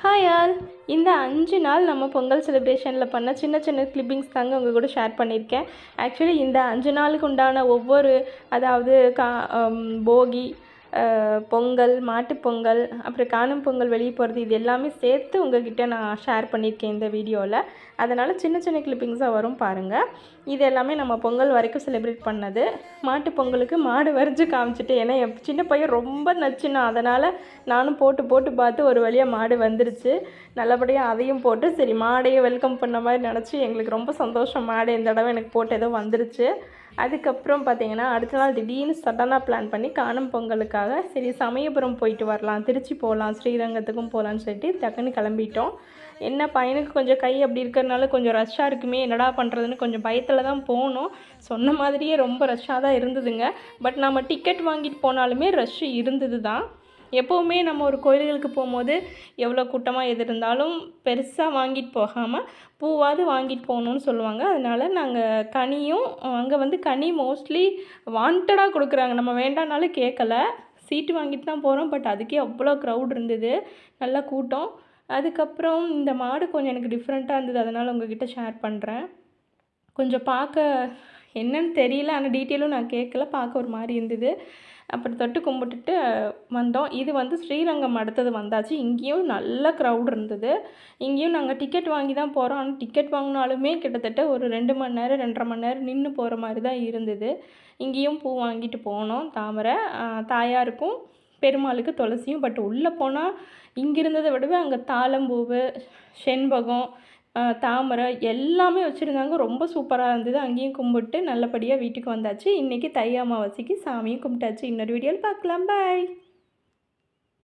Hi all. இந்த 5 நாள் நம்ம பொங்கல் செலிப்ரேஷனில் பண்ண சின்ன சின்ன கிளிப்பிங்ஸ் தாங்க உங்கள் கூட ஷேர் பண்ணியிருக்கேன். ஆக்சுவலி இந்த 5 நாளுக்கு உண்டான ஒவ்வொரு அதாவது போகி, பொங்கல், மாட்டுப்பொங்கல், அப்புறம் காணும் பொங்கல் வெளியே போகிறது, இது எல்லாமே சேர்த்து உங்கள்கிட்ட நான் ஷேர் பண்ணியிருக்கேன் இந்த வீடியோவில். அதனால் சின்ன சின்ன கிளிப்பிங்ஸாக வரும் பாருங்கள். இது எல்லாமே நம்ம பொங்கல் வரைக்கும் செலிப்ரேட் பண்ணது. மாட்டு பொங்கலுக்கு மாடு வரைஞ்சி காமிச்சிட்டு, ஏன்னா என் சின்ன பையன் ரொம்ப நச்சுனா, அதனால் நானும் போட்டு பார்த்து ஒரு வழியாக மாடு வந்துருச்சு. நல்லபடியாக அதையும் போட்டு சரி மாடையே வெல்கம் பண்ண மாதிரி நினச்சி எங்களுக்கு ரொம்ப சந்தோஷம். மாடு இந்த தடவை எனக்கு போட்டு ஏதோ வந்துருச்சு. அதுக்கப்புறம் பார்த்திங்கன்னா அடுத்த நாள் திடீர்னு சடனாக பிளான் பண்ணி காணும் பொங்கலுக்காக சரி சமயபுரம் போயிட்டு வரலாம், திருச்சி போகலாம், ஸ்ரீரங்கத்துக்கும் போகலான்னு சொல்லிட்டு டக்குன்னு கிளம்பிட்டோம். என்ன பையனுக்கு கொஞ்சம் கை அப்படி இருக்கிறதுனால கொஞ்சம் ரஷ்ஷாக இருக்குமே, என்னடா பண்ணுறதுன்னு கொஞ்சம் பயத்தில் தான் போனோம். சொன்ன மாதிரியே ரொம்ப ரஷ்ஷாக தான் இருந்ததுங்க. பட் நம்ம டிக்கெட் வாங்கிட்டு போனாலுமே ரஷ்ஷு இருந்தது தான். எப்போவுமே நம்ம ஒரு கோயில்களுக்கு போகும்போது எவ்வளோ கூட்டமாக எது இருந்தாலும் பெருசாக வாங்கிட்டு போகாமல் பூவாவது வாங்கிட்டு போகணுன்னு சொல்லுவாங்க. அதனால் நாங்கள் கனியும் அங்கே கனி மோஸ்ட்லி வாண்டடாக கொடுக்குறாங்க, நம்ம வேண்டானாலும் கேட்கல. சீட்டு வாங்கிட்டு தான் போகிறோம். பட் அதுக்கே அவ்வளோ க்ரௌட் இருந்தது, நல்ல கூட்டம். அதுக்கப்புறம் இந்த மாடு கொஞ்சம் எனக்கு டிஃப்ரெண்ட்டாக இருந்தது, அதனால் உங்கள்கிட்ட ஷேர் பண்ணுறேன். கொஞ்சம் பார்க்க என்னன்னு தெரியல, ஆனால் டீட்டெயிலும் நான் கேட்கல, பார்க்க ஒரு மாதிரி இருந்தது. அப்புறம் தொட்டு கும்பிட்டுட்டு வந்தோம். இது ஸ்ரீரங்கம் அடுத்தது வந்தாச்சு. இங்கேயும் நல்ல க்ரௌட் இருந்தது. இங்கேயும் நாங்கள் டிக்கெட் வாங்கி தான் போகிறோம். ஆனால் டிக்கெட் வாங்கினாலுமே கிட்டத்தட்ட ஒரு 2 மணி நேரம் 2.5 மணி நேரம் நின்று போகிற மாதிரி தான் இருந்தது. இங்கேயும் பூ வாங்கிட்டு போனோம். தாமரை, தாயாருக்கும் பெருமாளுக்கு துளசியும். பட் உள்ளே போனால் இங்கே இருந்ததை விடவே அங்கே தாழம்பூவு, செண்பகம், தாமரை எல்லாமே வச்சுருந்தாங்க. ரொம்ப சூப்பராக இருந்தது. அங்கேயும் கும்பிட்டு நல்லபடியாக வீட்டுக்கு வந்தாச்சு. இன்றைக்கி தை அமாவாசைக்கு சாமியும் கும்பிட்டாச்சு. இன்னொரு வீடியோவில் பார்க்கலாம். பாய்.